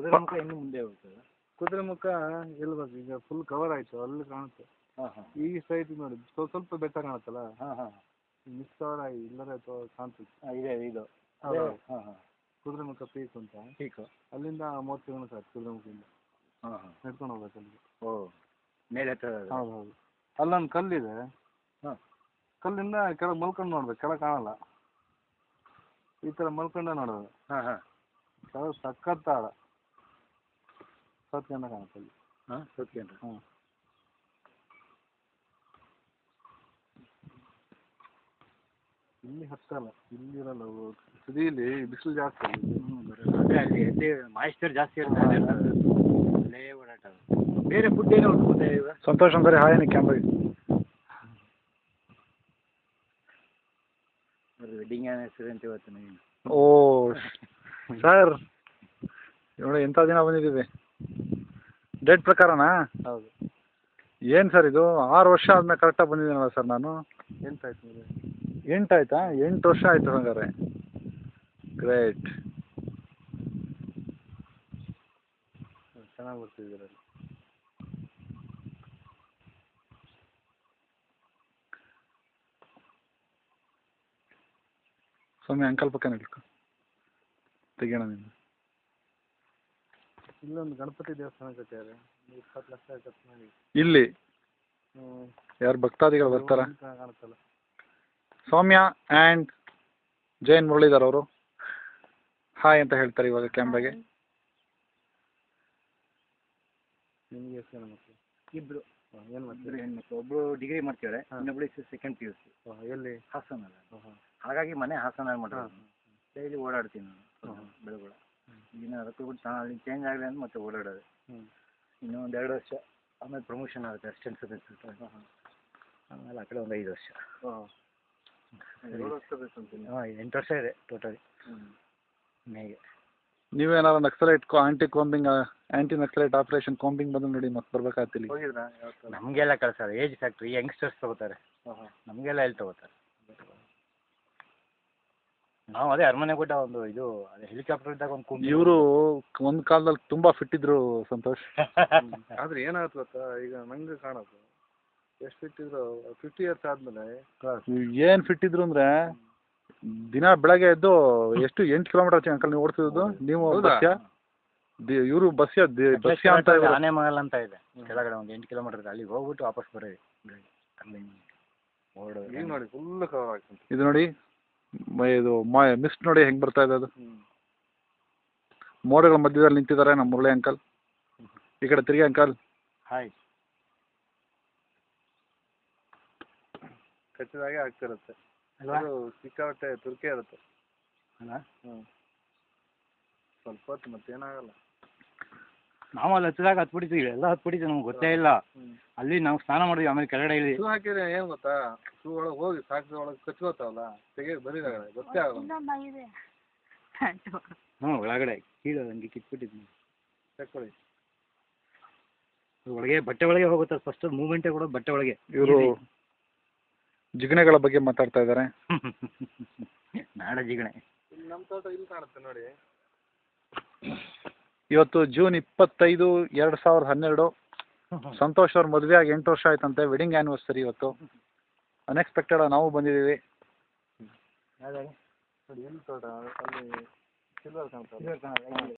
ಕುದುರೆಮುಖ ಇನ್ನು ಮುಂದೆ ಹೋಗ್ತದೆ. ಕುದುರೆಮುಖ ಇಲ್ಬೇಕು, ಈಗ ಫುಲ್ ಕವರ್ ಆಯಿತು, ಅಲ್ಲಿ ಕಾಣುತ್ತೆ. ಈ ಸೈಡ್ ನೋಡಿ ಸ್ವಲ್ಪ ಬೆಟ್ಟ ಕಾಣುತ್ತಲ್ಲ, ಮಿಸ್ ಕವರ್ ಆಗಿ ಇಲ್ಲರೆ ಕಾಣ್ತದೆ. ಇದೆ ಇದು ಕುದುರೆಮುಖ ಪೀಕ್ ಅಂತ, ಪೀಕು ಅಲ್ಲಿಂದ 30 ಕಿಲೋಮೀಟರ್ ಆಯ್ತು ಕುದುರೆಮುಖದಿಂದ. ನಡ್ಕೊಂಡು ಹೋಗ್ಬೇಕು ಅಲ್ಲಿಗೆ. ಮೇಲೆ ಹೌದು. ಅಲ್ಲೊಂದು ಕಲ್ಲಿದೆ, ಕಲ್ಲಿಂದ ಕೆಳಗೆ ಮಲ್ಕೊಂಡು ನೋಡ್ಬೇಕು, ಕೆಳಗೆ ಕಾಣಲ್ಲ, ಈ ಥರ ಮಲ್ಕೊಂಡೆ ನೋಡೋದು. ಕೆಳಗೆ ಸಖತ್ ಆಳ, ಸತ್ಯನ ಕಾಣುತ್ತೆ ಅಲ್ಲಿ. ಸತ್ಯನ. ಇಲ್ಲಿ ಹತ್ತಲ್ಲ, ಇಲ್ಲಿ ಇರಲ್ಲ, ತುದಿಯಲ್ಲಿ ಬಿಸಿಲು ಜಾಸ್ತಿ ಅಲ್ಲಿ ಮಾಯಿಶ್ಚರ್ ಜಾಸ್ತಿ ಇರ್ತದೆ, ಅಲ್ಲೇ ಓಡಾಟ. ಬೇರೆ ಫುಡ್ ಏನೋ ಉಂಟು ಮತ್ತೆ ಈಗ? ಸಂತೋಷ್ ಅಂದರೆ ಹಾಯ್ ಕ್ಯಾಮ್ರಾಗೆ ವೆಡ್ಡಿಂಗ್ ಆ್ಯನಿವರ್ಸರಿ ಅಂತ ಇವತ್ತು ನೀವು. ಓ ಸರ್ ನೋಡಿ ಎಂಥ ದಿನ ಬಂದಿದ್ದೀವಿ, ಡೇಟ್ ಪ್ರಕಾರನಾ? ಹೌದು. ಏನು ಸರ್ ಇದು 6 ವರ್ಷ ಆದಮೇಲೆ ಕರೆಕ್ಟಾಗಿ ಬಂದಿದ್ದೀನಲ್ಲ ಸರ್ ನಾನು. ಎಂಟಾಯ್ತು ಮೇಲೆ 8 ಆಯ್ತಾ? 8 ವರ್ಷ ಆಯಿತು ಹಂಗಾರೆ. ಗ್ರೇಟ್, ಚೆನ್ನಾಗಿ ಬರ್ತಿದ್ದೀರಲ್ಲಿ. ಸ್ವಾಮಿ ಅಂಕಲ್ ಪಕ್ಕ ನಿಲ್ಕೊ, ತೆಗಿಯೋಣ ನಿನ್ನ. ಇಲ್ಲೊಂದು ಗಣಪತಿ ದೇವಸ್ಥಾನ ಕಟ್ಟಿದ್ದಾರೆ, 20 ಲಕ್ಷ ಖರ್ಚು ಮಾಡಿ. ಇಲ್ಲಿ ಯಾರು ಭಕ್ತಾದಿಗಳು ಬರ್ತಾರ? ಕಾಣುತ್ತಲ್ಲ, ಸೌಮ್ಯ ಆ್ಯಂಡ್ ಜೈನ್ ಮುರಳೀಧರ್ ಅವರು ಹಾಯ್ ಅಂತ ಹೇಳ್ತಾರೆ ಇವಾಗ ಕ್ಯಾಮ್ರಾಗೆ. ನಿಮಗೆ ಎಷ್ಟು ಜನ ಮಕ್ಕಳು? ಇಬ್ಬರು. ಏನು ಮಾಡ್ತೀರಿ? ಹೆಣ್ಮಕ್ಳು, ಒಬ್ಬರು ಡಿಗ್ರಿ ಮಾಡ್ತಿದ್ದಾರೆ, ಇನ್ನೊಬ್ಳು ಸೆಕೆಂಡ್ PUC. ಎಲ್ಲಿ? ಹಾಸನಲ್ಲಿ. ಹಾಗಾಗಿ ಮನೆ ಹಾಸನಲ್ಲಿ ಮಾಡೋದು, ಡೈಲಿ ಓಡಾಡ್ತೀನಿ ನಾನು ಬೆಳಗ್ಗೆ. ಇನ್ನು ಅದಕ್ಕೂ ಬಿಟ್ಟು ಅಲ್ಲಿ ಚೇಂಜ್ ಆಗಲಿ ಅಂತ ಮತ್ತೆ ಓಡಾಡೋದು. ಇನ್ನೂ ಒಂದು 2 ವರ್ಷ ಆಮೇಲೆ ಪ್ರಮೋಷನ್ ಆಗುತ್ತೆ, ಅಸಿಸ್ಟೆಂಟ್ ಸಬ್ ಇನ್ಸ್ಪೆಕ್ಟರ್. ಆಮೇಲೆ ಆ ಕಡೆ ಒಂದು 5 ವರ್ಷ. 8 ವರ್ಷ ಇದೆ ಟೋಟಲಿ ಮೇಗೆ. ನೀವೇನಾರು Naxalite anti Naxalite operation combing ಬಂದು ನೋಡಿ ಮತ್ತೆ ಬರ್ಬೇಕಾಗ್ತಿಲ್ಲ. ನಮಗೆಲ್ಲ ಕಳ್ಸೋದು ಏಜ್ ಫ್ಯಾಕ್ಟ್ರಿ, ಯಂಗ್ಸ್ಟರ್ಸ್ ತಗೋತಾರೆ, ನಮಗೆಲ್ಲ ಎಲ್ಲಿ ತಗೋತಾರೆ. ನಾವು ಅದೇ ಅರಮನೆ ಕೊಟ್ಟ ಒಂದು ಇದು ಅದೇ ಹೆಲಿಕಾಪ್ಟರ್ ಇದ್ದಾಗ ಒಂದು ಇವರು ಒಂದು ಕಾಲದಲ್ಲಿ ತುಂಬ ಫಿಟ್ ಇದ್ರು ಸಂತೋಷ್. ಆದ್ರೆ ಏನಾಗುತ್ತೆ ಗೊತ್ತಾ, ಈಗ ನಂಗೆ ಕಾಣೋದು ಎಷ್ಟು ಫಿಟ್ ಇದ್ರು 50 ಇಯರ್ಸ್ ಆದ್ಮೇಲೆ ಏನು ಫಿಟ್ ಇದ್ರು ಅಂದ್ರೆ ದಿನ ಬೆಳಗ್ಗೆ ಎದ್ದು ಎಷ್ಟು 8 ಕಿಲೋಮೀಟರ್ ಅಂಕಲ್ ನೀವು ಓಡಿಸಿದ್ದು ನೀವು? ಬಸ್ಯ ಇವರು ಬಸ್ಯ ಅಂತ ಆನೆ ಮಹಲ್ ಅಂತ ಇದೆ ಕೆಳಗಡೆ, ಒಂದು 8 ಕಿಲೋಮೀಟರ್ ಅಲ್ಲಿಗೆ ಹೋಗ್ಬಿಟ್ಟು ವಾಪಸ್ ಬರೋದು. ಈಗ ನೋಡಿ ಫುಲ್ ಕವರ್ ಆಗ್ತದೆ. ಇದು ನೋಡಿ ಇದು ಮಿಸ್ಟ್ ನೋಡಿ ಹೆಂಗೆ ಬರ್ತಾ ಇದೆ, ಅದು ಮೋಡಗಳ ಮಧ್ಯದಲ್ಲಿ ನಿಂತಿದ್ದಾರೆ ನಮ್ಮ ಮುರಳಿ ಅಂಕಲ್. ಈ ಕಡೆ ತಿರುಗಿ ಅಂಕಲ್. ಹಾಯ್. ಕಚ್ಚಿದಾಗೆ ಆಗ್ತಿರುತ್ತೆ, ಅದು ಸಿಕ್ಕಾಪಟ್ಟೆ ತುರ್ಕೆ ಇರುತ್ತೆ. ಸ್ವಲ್ಪ ಹೊತ್ತು ಮತ್ತೇನಾಗಲ್ಲ. ನಾವು ಅಲ್ಲಿ ಹತ್ತಿದಾಗ ಹತ್ಬಿಟ್ಟಿದ್ದೀವಿ, ಎಲ್ಲ ಹತ್ಬಿಟ್ಟಿದ್ದೀವಿ, ನಮ್ಗೆ ಗೊತ್ತೇ ಇಲ್ಲ. ಅಲ್ಲಿ ನಾವು ಸ್ನಾನ ಮಾಡಿದ್ವಿ, ಆಮೇಲೆ ಕೆಳಗಡೆ ಇಲ್ಲಿ ಶೂ ಹಾಕಿದ್ರೆ ಏನು ಗೊತ್ತಾ, ಶೂ ಒಳಗೆ ಹೋಗಿ ಸಾಕು ಒಳಗೆ ಕಚ್ಕೋತಾವಲ್ಲ, ತೆಗಿಯೋಕೆ ಬರೀದಾಗಲ್ಲ, ಗೊತ್ತೇ ಆಗಲ್ಲ. ಒಳಗಡೆ ಕೀಳು ಹಂಗೆ ಕಿತ್ಬಿಟ್ಟಿದ್ವಿ. ತಕ್ಕೊಳ್ಳಿ, ಒಳಗೆ ಬಟ್ಟೆ ಒಳಗೆ ಹೋಗುತ್ತೆ ಫಸ್ಟ್ ಮೂವ್ಮೆಂಟೇ ಕೂಡ ಬಟ್ಟೆ ಒಳಗೆ. ಇವರು ಜಿಗಣೆಗಳ ಬಗ್ಗೆ ಮಾತಾಡ್ತಾ ಇದ್ದಾರೆ. ನಾಡ ಜಿಗಣೆ ನಮ್ಮ ತೋಟ ಇಲ್ಲಿ ಕಾಣುತ್ತೆ ನೋಡಿ. ಇವತ್ತು ಜೂನ್ 25, 2012. ಸಂತೋಷ್ ಅವ್ರ ಮದುವೆ ಆಗಿ 8 ವರ್ಷ ಆಯ್ತಂತೆ, ವೆಡ್ಡಿಂಗ್ ಆ್ಯನಿವರ್ಸರಿ ಇವತ್ತು. ಅನ್ಎಕ್ಸ್ಪೆಕ್ಟೆಡ್ ನಾವು ಬಂದಿದ್ದೀವಿ. ನೋಡಿ ಎಲ್ಲಿ ತೋಟ, ಅಲ್ಲಿ ಸಿಲ್ವರ್ ಕಾಣ್ತಾ